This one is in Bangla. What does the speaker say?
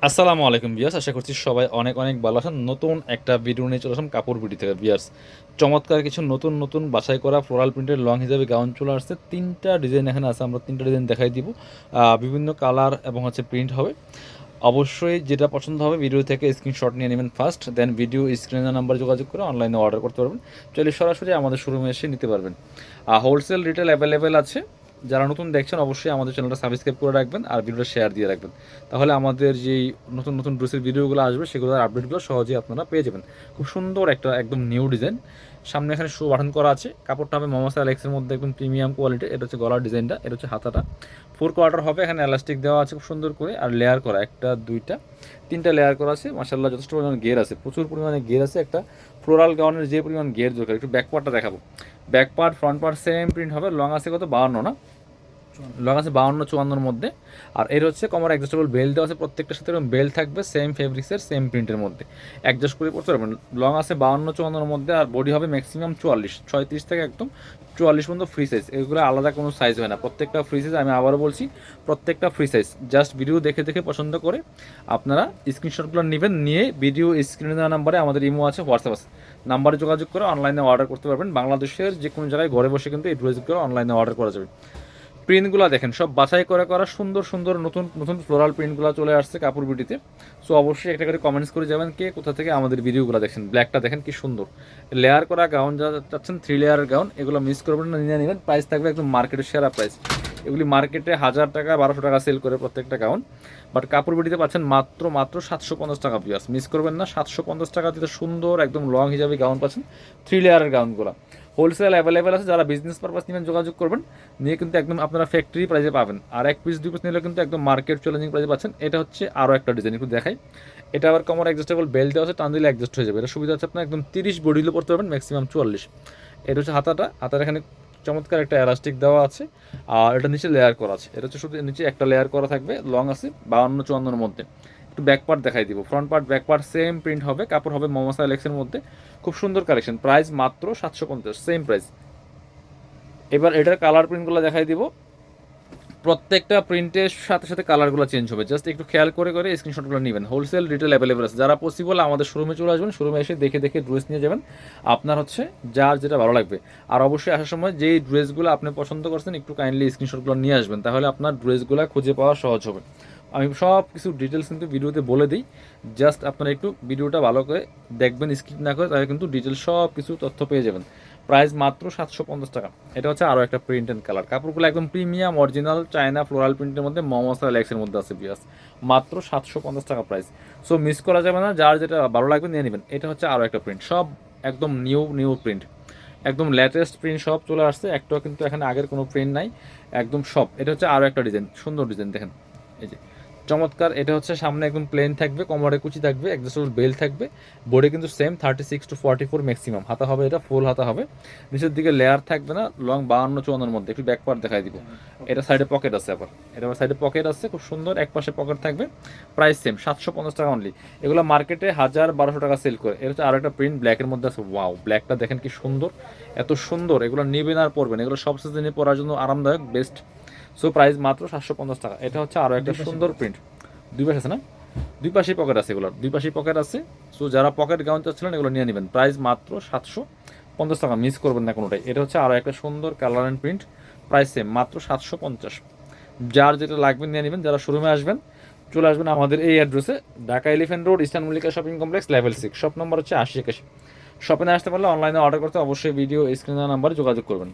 আসসালামু আলাইকুম বিয়াস, আশা করছি সবাই অনেক অনেক ভালো আছেন। নতুন একটা ভিডিও নিয়ে চলে আসলাম কাপড় বিডি থেকে বিয়াস। চমৎকার কিছু নতুন নতুন বাছাই করা ফ্লোরাল প্রিন্টের লং হিসাবে গাউন চলে আসছে। তিনটা ডিজাইন এখানে আছে, আমরা তিনটা ডিজাইন দেখাই দিব। বিভিন্ন কালার এবং প্রিন্ট হবে। অবশ্যই যেটা পছন্দ হবে ভিডিও থেকে স্ক্রিনশট নিয়ে নেবেন ফার্স্ট, দেন ভিডিও স্ক্রিনের নাম্বার যোগাযোগ করে অনলাইনে অর্ডার করতে পারবেন। চলে সরাসরি আমাদের শোরুমে এসে নিতে পারবেন। হোলসেল রিটেল অ্যাভেলেবেল আছে। যারা নতুন দেখছেন অবশ্যই আমাদের চ্যানেলটা সাবস্ক্রাইব করে রাখবেন আর ভিডিওটা শেয়ার দিয়ে রাখবেন। তাহলে আমাদের যেই নতুন নতুন ড্রেসের ভিডিওগুলো আসবে সেগুলোর আপডেটগুলো সহজেই আপনারা পেয়ে যাবেন। খুব সুন্দর একটা একদম নিউ ডিজাইন। সামনে এখানে শো বাটন করা আছে। কাপড়টা হবে মোহাম্মদ আলেক্সের মধ্যে একদম প্রিমিয়াম কোয়ালিটি। এটা হচ্ছে গলার ডিজাইনটা, এটা হচ্ছে হাতাটা। 4 কোয়ার্টার হবে, এখানে এলাস্টিক দেওয়া আছে খুব সুন্দর করে, আর লেয়ার করা একটা দুইটা তিনটা লেয়ার করা আছে। মাশাআল্লাহ যথেষ্ট পরিমাণ গের আছে, প্রচুর পরিমাণে গের আছে। একটা ফ্লোরাল গাউনের যে পরিমাণ গের দরকার। একটু ব্যাক পার্টটা দেখাবো। Back part front part same print হবে। লং আছে কত 52 না, লং আছে 52-54 মধ্যে। আর এর হচ্ছে কোমর অ্যাডজাস্টেবল বেল্ট দেওয়া আছে, প্রত্যেকটার সাথে এরকম বেল্ট থাকবে সেম ফেব্রিক্সের সেম প্রিন্টের মধ্যে, অ্যাডজাস্ট করে পড়তে পারবেন। লং আছে 52-54 মধ্যে, আর বডি হবে ম্যাক্সিমাম 44, 36 থেকে একদম 44 পর্যন্ত ফ্রি সাইজ। এগুলো আলাদা কোনো সাইজ হয় না, প্রত্যেকটা ফ্রি সাইজ। আমি আবারও বলছি, প্রত্যেকটা ফ্রি সাইজ। জাস্ট ভিডিও দেখে দেখে পছন্দ করে আপনারা স্ক্রিনশটগুলো নেবেন, নিয়ে ভিডিও স্ক্রিনে দেওয়া নাম্বারে আমাদের ইমো আছে, হোয়াটসঅ্যাপ আছে, নাম্বারে যোগাযোগ করে অনলাইনে অর্ডার করতে পারবেন। বাংলাদেশের যে কোনো জায়গায় ঘরে বসে কিন্তু এই ড্রেসগুলো অনলাইনে অর্ডার করা যাবে। প্রিন্টগুলো দেখেন, সব বাছাই করে করা সুন্দর সুন্দর নতুন নতুন ফ্লোরাল প্রিন্টগুলো চলে আসছে কাপড় বিউটিতে। সো অবশ্যই একটা করে কমেন্টস করে যাবেন কে কোথা থেকে আমাদের ভিডিওগুলো দেখেন। ব্ল্যাকটা দেখেন কি সুন্দর, লেয়ার করা গাউন যা চাচ্ছেন 3 লেয়ারের গাউন, এগুলো মিস করবেন না, নিয়ে নেবেন। প্রাইস থাকবে একদম মার্কেটের সেরা প্রাইস। এগুলি মার্কেটে 1000 টাকা 1200 টাকা সেল করে প্রত্যেকটা গাউন, বাট কাপড় বিউটিতে পাচ্ছেন মাত্র 750 টাকা পিয়াস। মিস করবেন না, 750 টাকা দিতে সুন্দর একদম লং হিসাবে গাউন পাচ্ছেন, 3 লেয়ারের গাউনগুলো। হোলসেল অ্যাভেলেবেল আছে, যারা বিজনেস পারপাস নেবেন যোগাযোগ করবেন, নিয়ে কিন্তু একদম আপনারা ফ্যাক্টরি প্রাইসে পাবেন। আর 1 পিস 2 পিস নিলে কিন্তু একদম মার্কেট চ্যালেঞ্জিং প্রাইসে পাচ্ছেন। এটা হচ্ছে আরও একটা ডিজাইন, একটু দেখাই। এটা আবার কমর অ্যাডজাস্টেবল বেল্ট দেওয়া আছে, টান দিলে অ্যাডজাস্ট হয়ে যাবে। এটা সুবিধা হচ্ছে আপনার একদম 30 বডিগুলো পড়তে পারবেন, ম্যাক্সিমাম 44। এটা হচ্ছে হাতাটা, হাতার এখানে চমৎকার একটা এলাস্টিক দেওয়া আছে, আর এটা নিচে লেয়ার করা আছে। এটা হচ্ছে শুধু নিচে একটা লেয়ার করা থাকবে, লং আছে 52-54 মধ্যে। একটু ব্যাক পার্ট দেখাই দিব। Front part back part same print হবে, কাপড় হবে মোহাম্মদ আলেক্সের মধ্যে। খুব সুন্দর কালেকশন, প্রাইস মাত্র 750, সেম প্রাইস। এবার এটার কালার প্রিন্টগুলো দেখাই দিব। প্রত্যেকটা প্রিন্টের সাথে সাথে কালারগুলো চেঞ্জ হবে, জাস্ট একটু খেয়াল করে করে স্ক্রিনশটগুলো নেবেন। হোলসেল রিটেল অ্যাভেলেবল আছে, যারা পসিবল আমাদের শোরুমে চলে আসবেন, শোরুমে এসে দেখে দেখে ড্রেস নিয়ে যাবেন। আপনার হচ্ছে যার যেটা ভালো লাগবে। আর অবশ্যই আসার সময় যেই ড্রেসগুলো আপনি পছন্দ করছেন একটু কাইন্ডলি স্ক্রিনশটগুলো নিয়ে আসবেন, তাহলে আপনার ড্রেসগুলো খুঁজে পাওয়া সহজ হবে। আমি সব কিছু ডিটেলস কিন্তু ভিডিওতে বলে দিই, জাস্ট আপনারা একটু ভিডিওটা ভালো করে দেখবেন, স্কিপ না করে, তাহলে কিন্তু ডিটেলস সব কিছু তথ্য পেয়ে যাবেন। প্রাইস মাত্র 750 টাকা। এটা হচ্ছে আরও একটা প্রিন্ট অ্যান্ড কালার। কাপড়গুলো একদম প্রিমিয়াম অরিজিনাল চায়না ফ্লোরাল প্রিন্টের মধ্যে মোহাম্মদ আলেক্সের মধ্যে আছে বিয়াস। মাত্র 750 টাকা প্রাইস। সো মিস করা যাবে না, যার যেটা ভালো লাগবে নিয়ে নেবেন। এটা হচ্ছে আরও একটা প্রিন্ট, সব একদম নিউ নিউ প্রিন্ট, একদম লেটেস্ট প্রিন্ট সব চলে আসছে। একটাও কিন্তু এখানে আগের কোনো প্রিন্ট নাই, একদম সব। এটা হচ্ছে আরও একটা ডিজাইন, সুন্দর ডিজাইন দেখেন, এই যে চমৎকার। এটা হচ্ছে সামনে একদম প্লেন থাকবে, কোমরে কুচি থাকবে, অ্যাডজাস্টেবল বেল্ট থাকবে। বডি কিন্তু সেম 36-44 ম্যাক্সিমাম। হাতা হবে, এটা ফুল হাতা হবে। নিচের দিকে লেয়ার থাকবে না, লং 52-54 মধ্যে। একটু ব্যাক পার্ট দেখাই দিব। এটা সাইডে পকেট আছে, আবার এটা আবার সাইডে পকেট আছে, খুব সুন্দর। এক পাশে পকেট থাকবে। প্রাইস সেম 750 টাকা অনলি। এগুলো মার্কেটে 1000-1200 টাকা সেল করে। এটা হচ্ছে আরও একটা প্রিন্ট ব্ল্যাকের মধ্যে আছে। ওয়াও, ব্ল্যাকটা দেখেন কি সুন্দর, এত সুন্দর। এগুলো নেবেন আর পরবেন, এগুলো সব সিজনে পরার জন্য আরামদায়ক, বেস্ট। সো প্রাইস মাত্র 750 টাকা। এটা হচ্ছে আরও একটা সুন্দর প্রিন্ট। দুই পাশে আছে না, দুই পাশেই পকেট আছে, এগুলোর দুই পাশেই পকেট আছে। সো যারা পকেট গাউন চাচ্ছিলেন এগুলো নিয়ে নেবেন। প্রাইস মাত্র 750 টাকা, মিস করবেন না কোনোটাই। এটা হচ্ছে আরও একটা সুন্দর colour and print, price same মাত্র 750। যার যেটা লাগবে নিয়ে নেবেন। যারা শোরুমে আসবেন চলে আসবেন আমাদের এই অ্যাড্রেসে, Dhaka elephant road, eastern Mallika shopping complex, level 6, shop number হচ্ছে 80-81। শপে না আসতে পারলে অনলাইনে অর্ডার করতে অবশ্যই ভিডিও স্ক্রিনের নাম্বারে যোগাযোগ করবেন।